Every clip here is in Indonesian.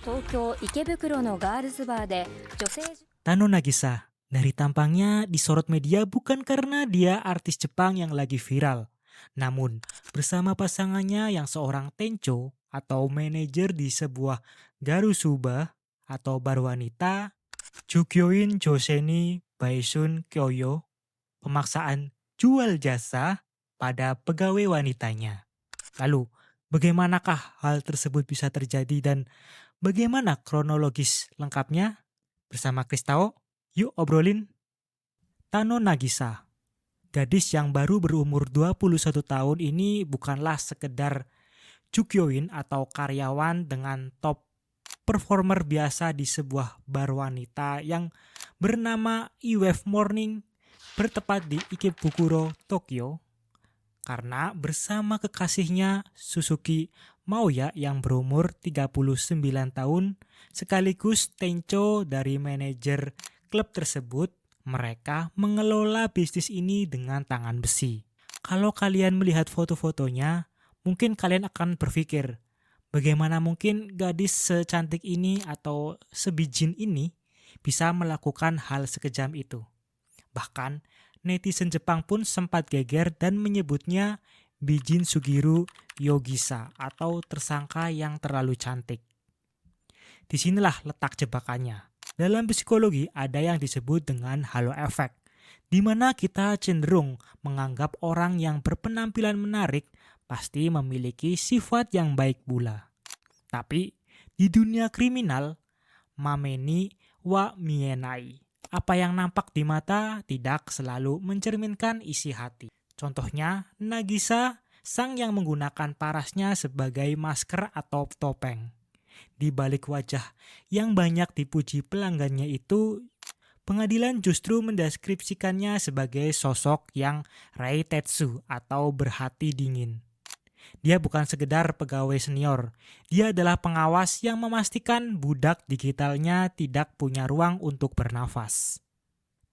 東京池袋のガールズバーで女性 Tano Nagisa, dari tampangnya disorot media bukan karena dia artis Jepang yang lagi viral. Namun, bersama pasangannya yang seorang tencho atau manajer di sebuah garusuba atau bar wanita, Jukyoin Joseni Baisun Kyoyo, pemaksaan jual jasa pada pegawai wanitanya. Lalu, bagaimanakah hal tersebut bisa terjadi dan bagaimana kronologis lengkapnya? Bersama Kristao, yuk obrolin. Tano Nagisa, gadis yang baru berumur 21 tahun ini bukanlah sekedar Jukyoin atau karyawan dengan top performer biasa di sebuah bar wanita yang bernama iWave Morning bertepat di Ikebukuro, Tokyo. Karena bersama kekasihnya Suzuki Maoya yang berumur 39 tahun sekaligus tencho dari manajer klub tersebut, mereka mengelola bisnis ini dengan tangan besi. Kalau kalian melihat foto-fotonya, mungkin kalian akan berpikir, bagaimana mungkin gadis secantik ini atau sebijin ini bisa melakukan hal sekejam itu. Bahkan netizen Jepang pun sempat geger dan menyebutnya Bijin Sugiru Yogisa atau tersangka yang terlalu cantik. Disinilah letak jebakannya. Dalam psikologi ada yang disebut dengan halo effect, di mana kita cenderung menganggap orang yang berpenampilan menarik pasti memiliki sifat yang baik pula. Tapi di dunia kriminal, mameni wa mienai. Apa yang nampak di mata tidak selalu mencerminkan isi hati. Contohnya, Nagisa, sang yang menggunakan parasnya sebagai masker atau topeng. Di balik wajah yang banyak dipuji pelanggannya itu, pengadilan justru mendeskripsikannya sebagai sosok yang reitetsu atau berhati dingin. Dia bukan sekedar pegawai senior, dia adalah pengawas yang memastikan budak digitalnya tidak punya ruang untuk bernafas.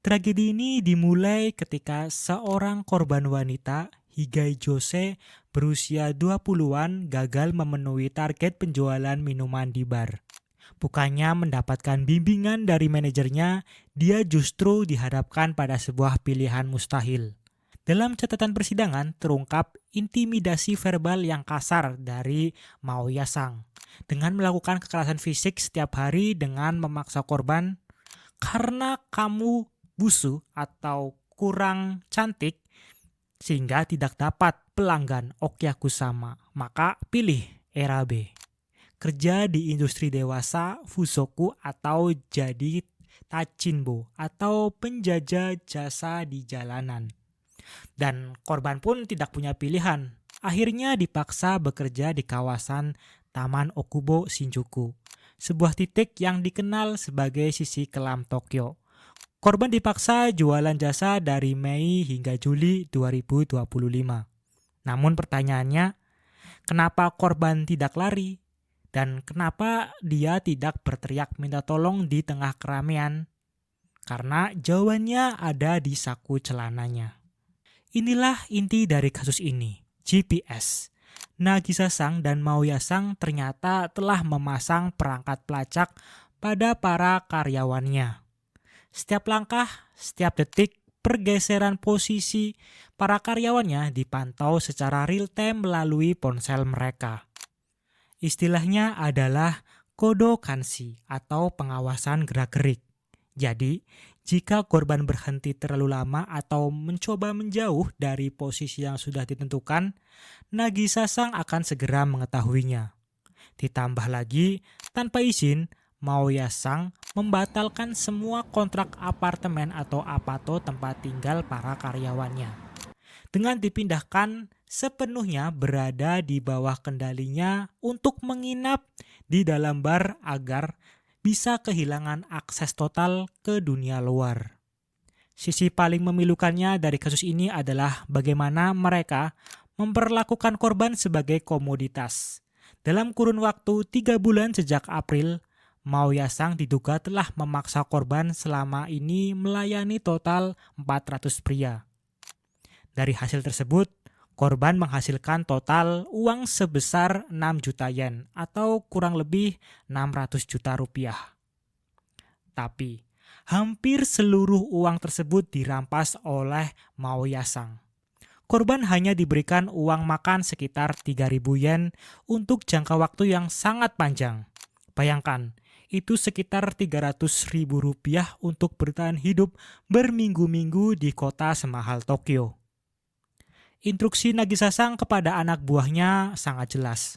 Tragedi ini dimulai ketika seorang korban wanita, Higai Jose, berusia 20-an gagal memenuhi target penjualan minuman di bar. Bukannya mendapatkan bimbingan dari manajernya, dia justru dihadapkan pada sebuah pilihan mustahil. Dalam catatan persidangan terungkap intimidasi verbal yang kasar dari Maoya Sang dengan melakukan kekerasan fisik setiap hari dengan memaksa korban, karena kamu busu atau kurang cantik sehingga tidak dapat pelanggan Okyakusama, maka pilih era B. Kerja di industri dewasa Fusoku atau jadi Tachinbo atau penjajah jasa di jalanan. Dan korban pun tidak punya pilihan. Akhirnya dipaksa bekerja di kawasan Taman Okubo Shinjuku, sebuah titik yang dikenal sebagai sisi kelam Tokyo. Korban dipaksa jualan jasa dari Mei hingga Juli 2025. Namun pertanyaannya, kenapa korban tidak lari? Dan kenapa dia tidak berteriak minta tolong di tengah keramaian? Karena jawabannya ada di saku celananya. Inilah inti dari kasus ini, GPS. Nagisa Sang dan Maoya Sang ternyata telah memasang perangkat pelacak pada para karyawannya. Setiap langkah, setiap detik, pergeseran posisi para karyawannya dipantau secara real time melalui ponsel mereka. Istilahnya adalah kodo kanshi atau pengawasan gerak-gerik. Jadi, jika korban berhenti terlalu lama atau mencoba menjauh dari posisi yang sudah ditentukan, Nagisa Sang akan segera mengetahuinya. Ditambah lagi, tanpa izin, Maoya Sang membatalkan semua kontrak apartemen atau apato tempat tinggal para karyawannya. Dengan dipindahkan sepenuhnya berada di bawah kendalinya untuk menginap di dalam bar agar bisa kehilangan akses total ke dunia luar. Sisi paling memilukannya dari kasus ini adalah bagaimana mereka memperlakukan korban sebagai komoditas. Dalam kurun waktu 3 bulan sejak April, Maoya Sang diduga telah memaksa korban selama ini melayani total 400 pria. Dari hasil tersebut, Korban menghasilkan total uang sebesar 6 juta yen atau kurang lebih 600 juta rupiah. Tapi, hampir seluruh uang tersebut dirampas oleh Mao Yasang. Korban hanya diberikan uang makan sekitar 3.000 yen untuk jangka waktu yang sangat panjang. Bayangkan, itu sekitar 300.000 rupiah untuk bertahan hidup berminggu-minggu di kota semahal Tokyo. Instruksi Nagisa-san kepada anak buahnya sangat jelas.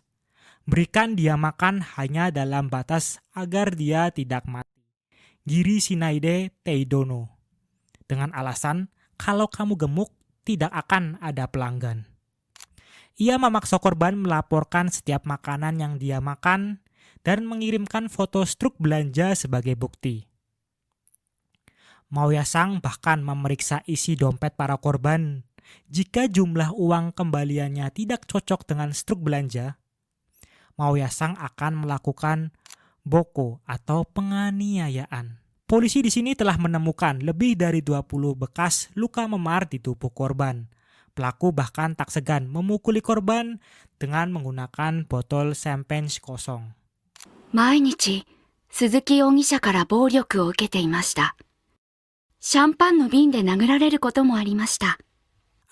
Berikan dia makan hanya dalam batas agar dia tidak mati. Giri shinaide teidono. Dengan alasan, kalau kamu gemuk, tidak akan ada pelanggan. Ia memaksa korban melaporkan setiap makanan yang dia makan dan mengirimkan foto struk belanja sebagai bukti. Mao Yasang bahkan memeriksa isi dompet para korban. Jika jumlah uang kembaliannya tidak cocok dengan struk belanja, Mao Yasang akan melakukan boko atau penganiayaan. Polisi di sini telah menemukan lebih dari 20 bekas luka memar di tubuh korban. Pelaku bahkan tak segan memukuli korban dengan menggunakan botol champagne kosong. 毎日、鈴木容疑者から暴力を受けていました。シャンパンの瓶で殴られることもありました。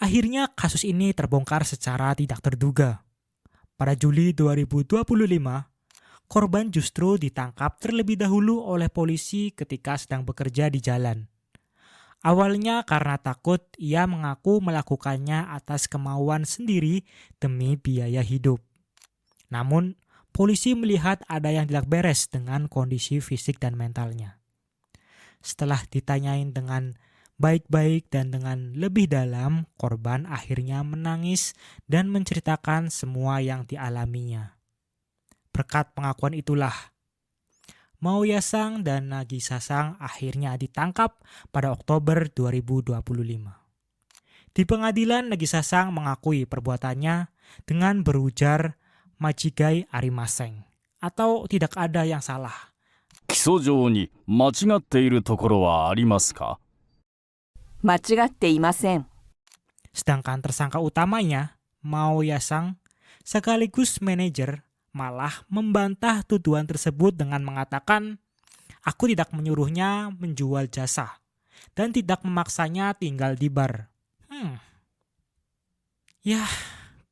Akhirnya kasus ini terbongkar secara tidak terduga. Pada Juli 2025, korban justru ditangkap terlebih dahulu oleh polisi ketika sedang bekerja di jalan. Awalnya karena takut, ia mengaku melakukannya atas kemauan sendiri demi biaya hidup. Namun, polisi melihat ada yang tidak beres dengan kondisi fisik dan mentalnya. Setelah ditanyain dengan baik-baik dan dengan lebih dalam, korban akhirnya menangis dan menceritakan semua yang dialaminya. Berkat pengakuan itulah, Mao Yasang dan Nagisa-san akhirnya ditangkap pada Oktober 2025. Di pengadilan, Nagisa-san mengakui perbuatannya dengan berujar majigai arimasen, atau tidak ada yang salah. 起訴状に間違っているところはありますか? 間違っていません。 Sedangkan tersangka utamanya, Mao Yasang, sekaligus manajer, malah membantah tuduhan tersebut dengan mengatakan, "Aku tidak menyuruhnya menjual jasa dan tidak memaksanya tinggal di bar." Ya,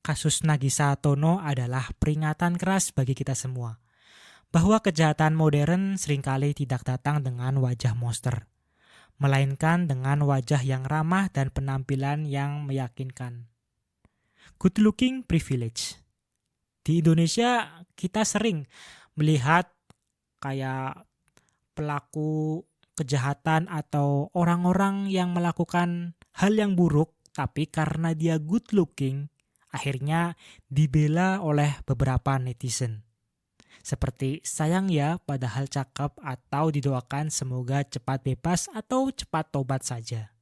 kasus Nagisa Tono adalah peringatan keras bagi kita semua bahwa kejahatan modern seringkali tidak datang dengan wajah monster, melainkan dengan wajah yang ramah dan penampilan yang meyakinkan. Good looking privilege. Di Indonesia kita sering melihat kayak pelaku kejahatan atau orang-orang yang melakukan hal yang buruk, tapi karena dia good looking, akhirnya dibela oleh beberapa netizen. Seperti sayang ya padahal cakep, atau didoakan semoga cepat bebas atau cepat tobat saja.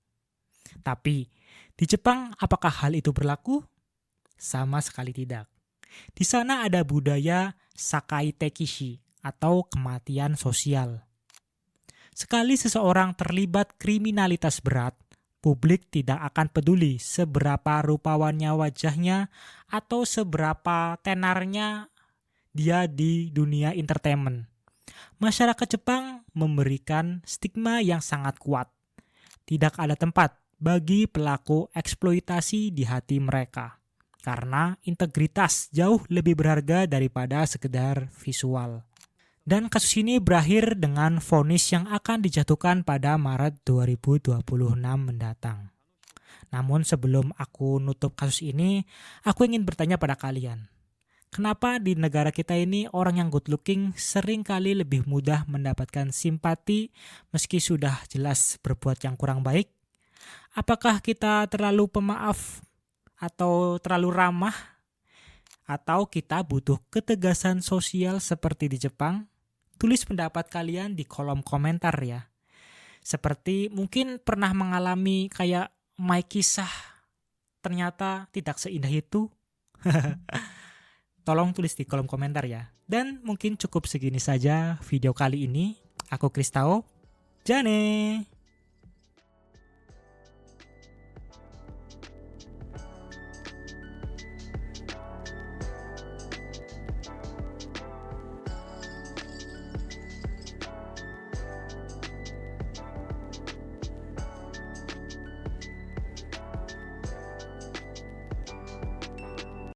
Tapi di Jepang apakah hal itu berlaku? Sama sekali tidak. Di sana ada budaya sakai tekishi atau kematian sosial. Sekali seseorang terlibat kriminalitas berat, publik tidak akan peduli seberapa rupawannya wajahnya atau seberapa tenarnya dia di dunia entertainment. Masyarakat Jepang memberikan stigma yang sangat kuat. Tidak ada tempat bagi pelaku eksploitasi di hati mereka, karena integritas jauh lebih berharga daripada sekedar visual. Dan kasus ini berakhir dengan vonis yang akan dijatuhkan pada Maret 2026 mendatang. Namun sebelum aku nutup kasus ini, aku ingin bertanya pada kalian. Kenapa di negara kita ini orang yang good looking sering kali lebih mudah mendapatkan simpati meski sudah jelas berbuat yang kurang baik? Apakah kita terlalu pemaaf atau terlalu ramah? Atau kita butuh ketegasan sosial seperti di Jepang? Tulis pendapat kalian di kolom komentar ya. Seperti mungkin pernah mengalami kayak my kisah, ternyata tidak seindah itu. Tolong tulis di kolom komentar ya. Dan mungkin cukup segini saja video kali ini. Aku Kristao. Jane!